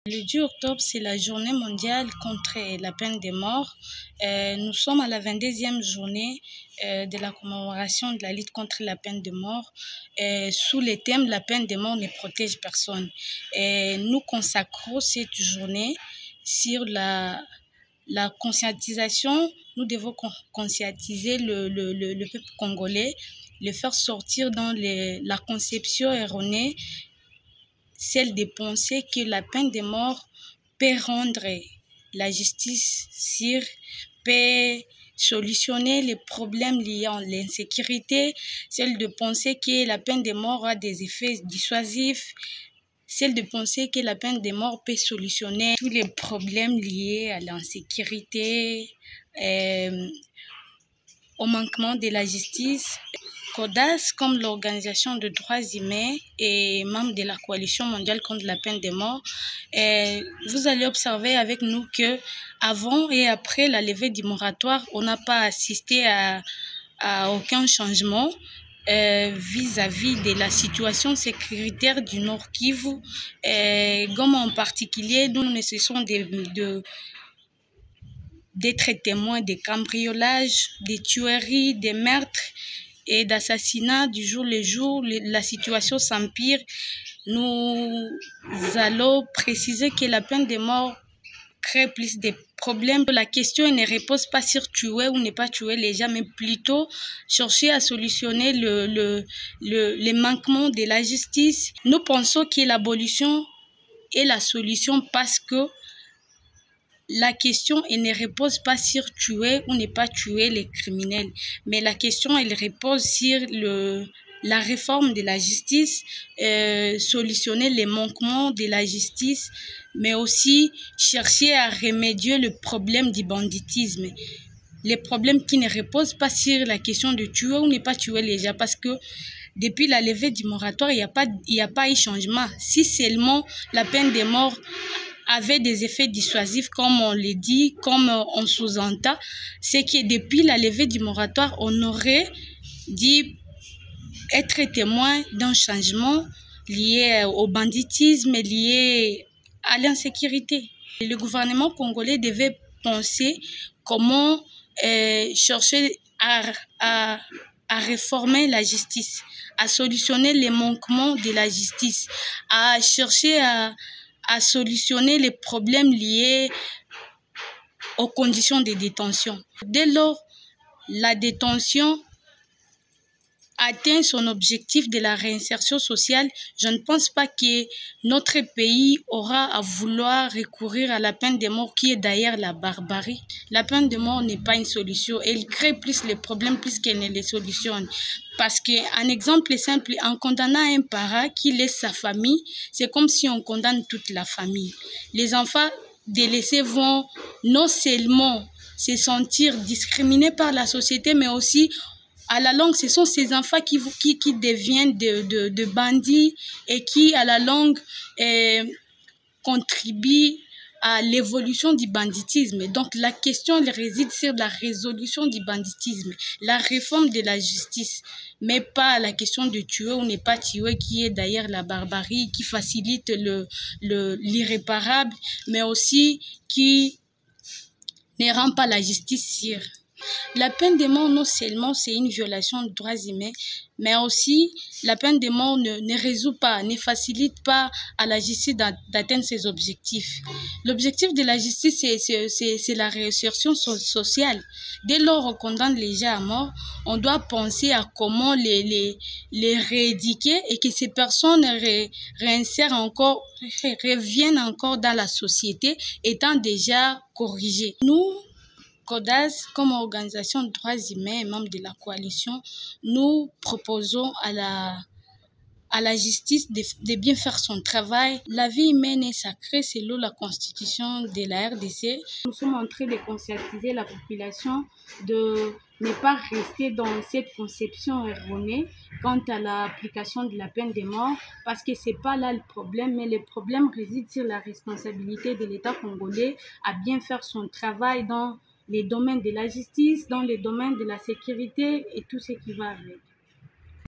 Le 10 octobre, c'est la journée mondiale contre la peine de mort. Nous sommes à la 22e journée de la commémoration de la lutte contre la peine de mort sous le thème « La peine de mort ne protège personne ». Nous consacrons cette journée sur la conscientisation. Nous devons conscientiser le peuple congolais, le faire sortir dans la conception erronée, celle de penser que la peine de mort peut rendre la justice sûre, peut solutionner les problèmes liés à l'insécurité, celle de penser que la peine de mort a des effets dissuasifs, celle de penser que la peine de mort peut solutionner tous les problèmes liés à l'insécurité, au manquement de la justice. CODAS, comme l'organisation de droits humains et membre de la coalition mondiale contre la peine de mort, vous allez observer avec nous que avant et après la levée du moratoire, on n'a pas assisté à aucun changement vis-à-vis de la situation sécuritaire du Nord Kivu. Goma en particulier, nous ne cessons d'être témoins de cambriolages, de tueries, de meurtres et d'assassinats du jour le jour. La situation s'empire. Nous allons préciser que la peine de mort crée plus de problèmes. La question ne repose pas sur tuer ou ne pas tuer les gens, mais plutôt chercher à solutionner les manquements de la justice. Nous pensons que l'abolition est la solution parce que la question elle ne repose pas sur tuer ou ne pas tuer les criminels, mais la question elle repose sur la réforme de la justice, solutionner les manquements de la justice, mais aussi chercher à remédier le problème du banditisme. Les problèmes qui ne reposent pas sur la question de tuer ou ne pas tuer les gens, parce que depuis la levée du moratoire, il n'y a pas eu changement. Si seulement la peine de mort avait des effets dissuasifs, comme on le dit, comme on sous-entend, c'est que depuis la levée du moratoire, on aurait dû être témoin d'un changement lié au banditisme, lié à l'insécurité. Le gouvernement congolais devait penser comment chercher à réformer la justice, à solutionner les manquements de la justice, à chercher à solutionner les problèmes liés aux conditions de détention. Dès lors, la détention atteint son objectif de la réinsertion sociale, je ne pense pas que notre pays aura à vouloir recourir à la peine de mort, qui est d'ailleurs la barbarie. La peine de mort n'est pas une solution. Elle crée plus les problèmes plus qu'elle ne les solutionne. Parce qu'un exemple simple, en condamnant un parent qui laisse sa famille, c'est comme si on condamne toute la famille. Les enfants délaissés vont non seulement se sentir discriminés par la société, mais aussi à la longue, ce sont ces enfants qui deviennent de bandits et qui, à la longue, contribuent à l'évolution du banditisme. Donc, la question elle réside sur la résolution du banditisme, la réforme de la justice, mais pas la question de tuer ou ne pas tuer, qui est d'ailleurs la barbarie, qui facilite l'irréparable, mais aussi qui ne rend pas la justice sûre. La peine de mort, non seulement c'est une violation de droits humains, mais aussi la peine de mort ne résout pas, ne facilite pas à la justice d'atteindre ses objectifs. L'objectif de la justice, c'est la réinsertion sociale. Dès lors qu'on condamne les gens à mort, on doit penser à comment les rééduquer et que ces personnes réinsèrent encore, reviennent encore dans la société, étant déjà corrigées. Nous, CODAS, comme organisation de droits humains et membre de la coalition, nous proposons à la justice de bien faire son travail. La vie humaine est sacrée selon la constitution de la RDC. Nous sommes en train de conscientiser la population de ne pas rester dans cette conception erronée quant à l'application de la peine de mort, parce que ce n'est pas là le problème, mais le problème réside sur la responsabilité de l'État congolais à bien faire son travail dans les domaines de la justice, dans les domaines de la sécurité et tout ce qui va avec.